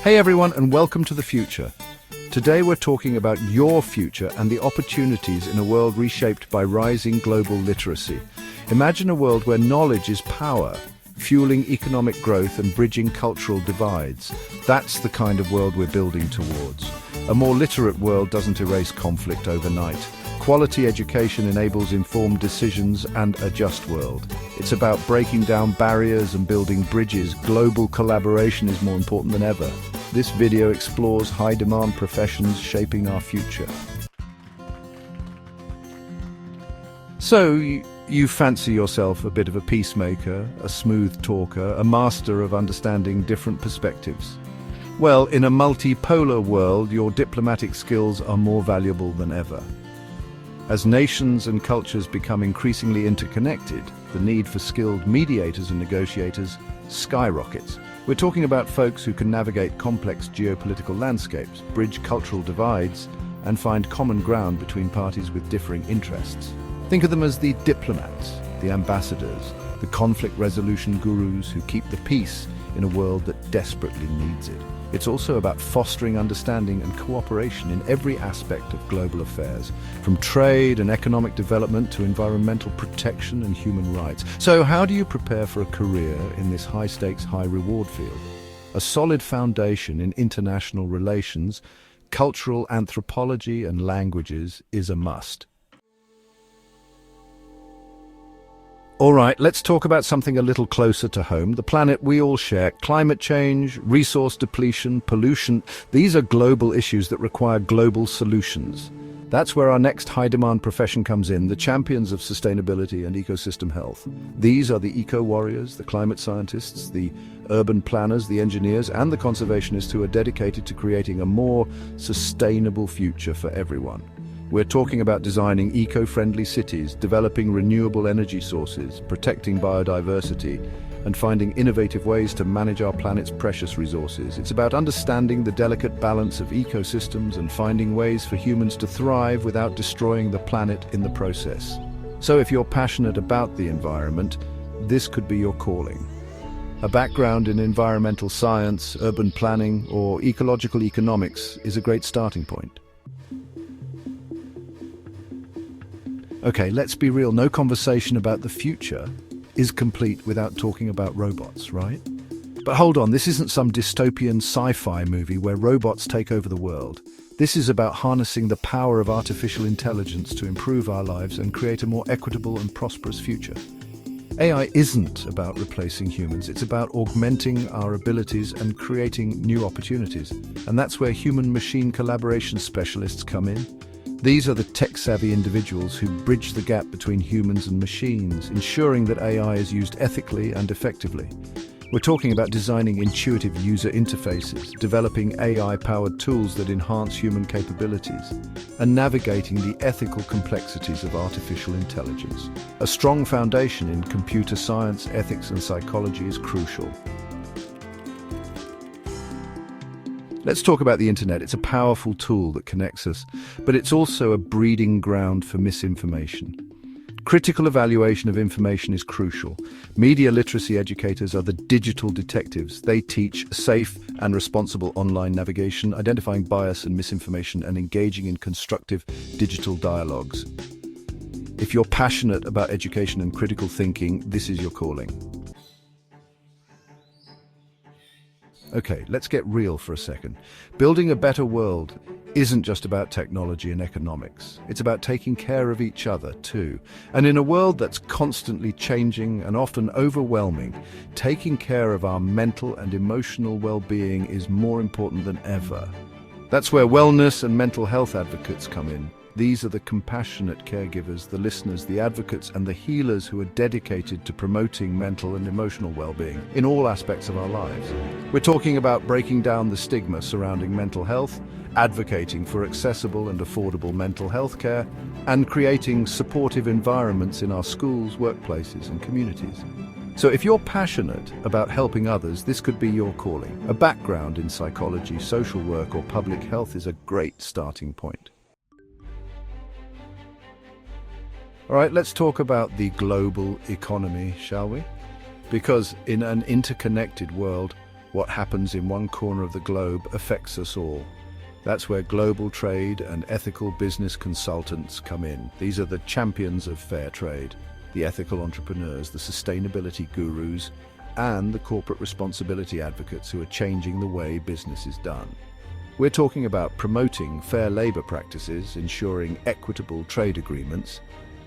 Hey everyone, and welcome to the future. Today we're talking about your future and the opportunities in a world reshaped by rising global literacy. Imagine a world where knowledge is power, fueling economic growth and bridging cultural divides. That's the kind of world we're building towards. A more literate world doesn't erase conflict overnight. Quality education enables informed decisions and a just world. It's about breaking down barriers and building bridges. Global collaboration is more important than ever. This video explores high-demand professions shaping our future. So, you fancy yourself a bit of a peacemaker, a smooth talker, a master of understanding different perspectives. Well, in a multipolar world, your diplomatic skills are more valuable than ever. As nations and cultures become increasingly interconnected, the need for skilled mediators and negotiators skyrockets. We're talking about folks who can navigate complex geopolitical landscapes, bridge cultural divides, and find common ground between parties with differing interests. Think of them as the diplomats, the ambassadors, the conflict resolution gurus who keep the peace in a world that desperately needs it. It's also about fostering understanding and cooperation in every aspect of global affairs, from trade and economic development to environmental protection and human rights. So how do you prepare for a career in this high-stakes, high-reward field? A solid foundation in international relations, cultural anthropology and languages is a must. All right, let's talk about something a little closer to home, the planet we all share. Climate change, resource depletion, pollution, these are global issues that require global solutions. That's where our next high-demand profession comes in, the champions of sustainability and ecosystem health. These are the eco-warriors, the climate scientists, the urban planners, the engineers, and the conservationists who are dedicated to creating a more sustainable future for everyone. We're talking about designing eco-friendly cities, developing renewable energy sources, protecting biodiversity, and finding innovative ways to manage our planet's precious resources. It's about understanding the delicate balance of ecosystems and finding ways for humans to thrive without destroying the planet in the process. So if you're passionate about the environment, this could be your calling. A background in environmental science, urban planning, or ecological economics is a great starting point. Okay, let's be real, no conversation about the future is complete without talking about robots, right? But hold on, this isn't some dystopian sci-fi movie where robots take over the world. This is about harnessing the power of artificial intelligence to improve our lives and create a more equitable and prosperous future. AI isn't about replacing humans, it's about augmenting our abilities and creating new opportunities. And that's where human-machine collaboration specialists come in. These are the tech-savvy individuals who bridge the gap between humans and machines, ensuring that AI is used ethically and effectively. We're talking about designing intuitive user interfaces, developing AI-powered tools that enhance human capabilities, and navigating the ethical complexities of artificial intelligence. A strong foundation in computer science, ethics, and psychology is crucial. Let's talk about the internet. It's a powerful tool that connects us, but it's also a breeding ground for misinformation. Critical evaluation of information is crucial. Media literacy educators are the digital detectives. They teach safe and responsible online navigation, identifying bias and misinformation, and engaging in constructive digital dialogues. If you're passionate about education and critical thinking, this is your calling. Okay, let's get real for a second. Building a better world isn't just about technology and economics. It's about taking care of each other too. And in a world that's constantly changing and often overwhelming, taking care of our mental and emotional well-being is more important than ever. That's where wellness and mental health advocates come in. These are the compassionate caregivers, the listeners, the advocates, and the healers who are dedicated to promoting mental and emotional well-being in all aspects of our lives. We're talking about breaking down the stigma surrounding mental health, advocating for accessible and affordable mental health care, and creating supportive environments in our schools, workplaces, and communities. So if you're passionate about helping others, this could be your calling. A background in psychology, social work, or public health is a great starting point. All right, let's talk about the global economy, shall we? Because in an interconnected world, What happens in one corner of the globe affects us all. That's where global trade and ethical business consultants come in. These are the champions of fair trade, the ethical entrepreneurs, the sustainability gurus, and the corporate responsibility advocates who are changing the way business is done. We're talking about promoting fair labor practices, ensuring equitable trade agreements,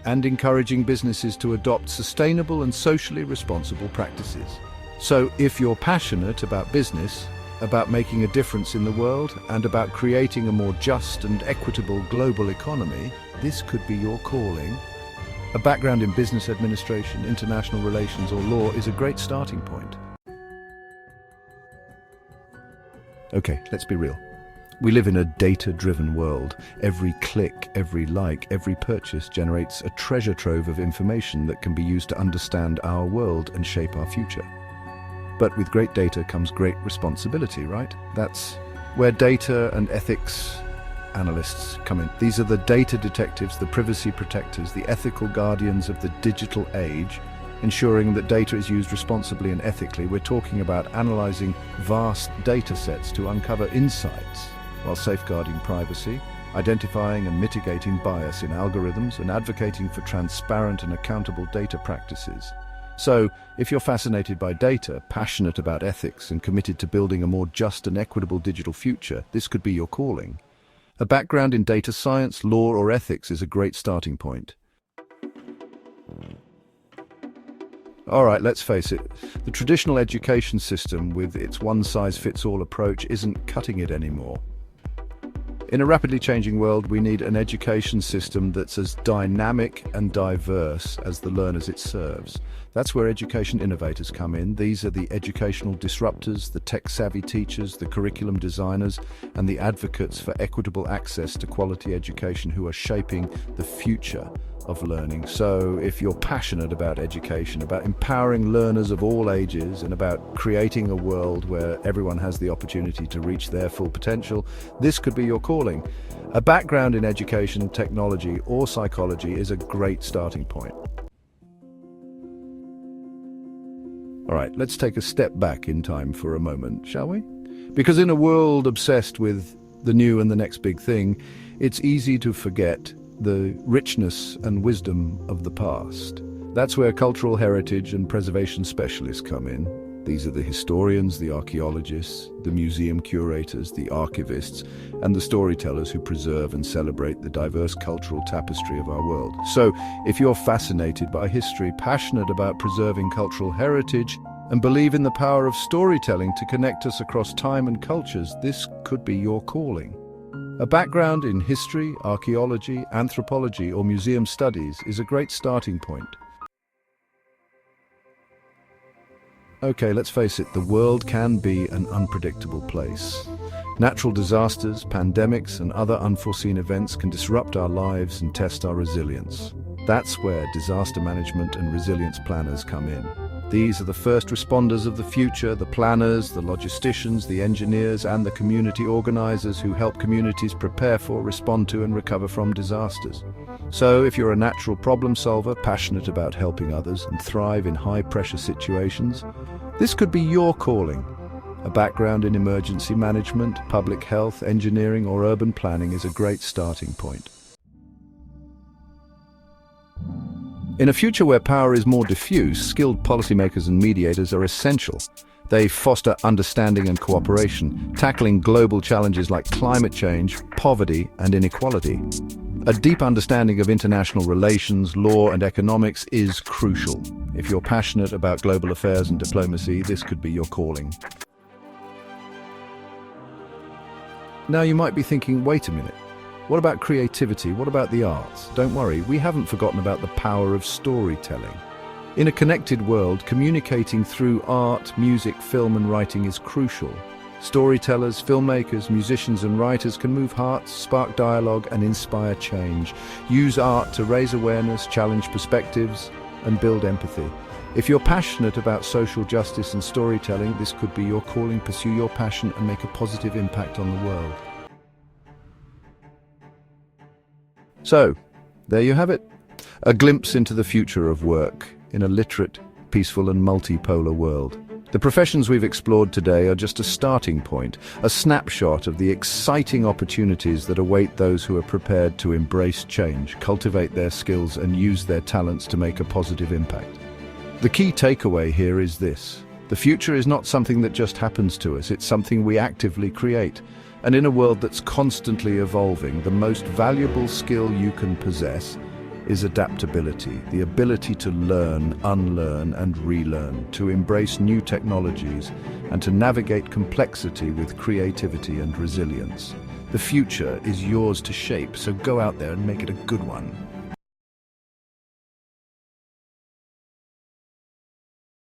and encouraging businesses to adopt sustainable and socially responsible practices. So if you're passionate about business, about making a difference in the world, and about creating a more just and equitable global economy, this could be your calling. A background in business administration, international relations, or law is a great starting point. Okay, let's be real. We live in a data-driven world. Every click, every like, every purchase generates a treasure trove of information that can be used to understand our world and shape our future. But with great data comes great responsibility, right? That's where data and ethics analysts come in. These are the data detectives, the privacy protectors, the ethical guardians of the digital age, ensuring that data is used responsibly and ethically. We're talking about analyzing vast data sets to uncover insights while safeguarding privacy, identifying and mitigating bias in algorithms, and advocating for transparent and accountable data practices. So, if you're fascinated by data, passionate about ethics, and committed to building a more just and equitable digital future, this could be your calling. A background in data science, law, or ethics is a great starting point. All right, let's face it. The traditional education system, with its one-size-fits-all approach, isn't cutting it anymore. In a rapidly changing world, we need an education system that's as dynamic and diverse as the learners it serves. That's where education innovators come in. These are the educational disruptors, the tech-savvy teachers, the curriculum designers, and the advocates for equitable access to quality education who are shaping the future of learning. So if you're passionate about education, about empowering learners of all ages, and about creating a world where everyone has the opportunity to reach their full potential, this could be your calling. A background in education, technology, or psychology is a great starting point. All right, let's take a step back in time for a moment, shall we? Because in a world obsessed with the new and the next big thing, it's easy to forget the richness and wisdom of the past. That's where cultural heritage and preservation specialists come in. These are the historians, the archaeologists, the museum curators, the archivists, and the storytellers who preserve and celebrate the diverse cultural tapestry of our world. So, if you're fascinated by history, passionate about preserving cultural heritage, and believe in the power of storytelling to connect us across time and cultures, this could be your calling. A background in history, archaeology, anthropology, or museum studies is a great starting point. Okay, let's face it, the world can be an unpredictable place. Natural disasters, pandemics, and other unforeseen events can disrupt our lives and test our resilience. That's where disaster management and resilience planners come in. These are the first responders of the future, the planners, the logisticians, the engineers, and the community organizers who help communities prepare for, respond to, and recover from disasters. So, if you're a natural problem solver, passionate about helping others, and thrive in high-pressure situations, this could be your calling. A background in emergency management, public health, engineering, or urban planning is a great starting point. In a future where power is more diffuse, skilled policymakers and mediators are essential. They foster understanding and cooperation, tackling global challenges like climate change, poverty, and inequality. A deep understanding of international relations, law, and economics is crucial. If you're passionate about global affairs and diplomacy, this could be your calling. Now you might be thinking, wait a minute. What about creativity? What about the arts? Don't worry, we haven't forgotten about the power of storytelling. In a connected world, communicating through art, music, film, and writing is crucial. Storytellers, filmmakers, musicians, and writers can move hearts, spark dialogue, and inspire change. Use art to raise awareness, challenge perspectives, and build empathy. If you're passionate about social justice and storytelling, this could be your calling. Pursue your passion and make a positive impact on the world. So, there you have it. A glimpse into the future of work in a literate, peaceful, and multipolar world. The professions we've explored today are just a starting point, a snapshot of the exciting opportunities that await those who are prepared to embrace change, cultivate their skills, and use their talents to make a positive impact. The key takeaway here is this: the future is not something that just happens to us, it's something we actively create. And in a world that's constantly evolving, the most valuable skill you can possess is adaptability, the ability to learn, unlearn, and relearn, to embrace new technologies, and to navigate complexity with creativity and resilience. The future is yours to shape, so go out there and make it a good one.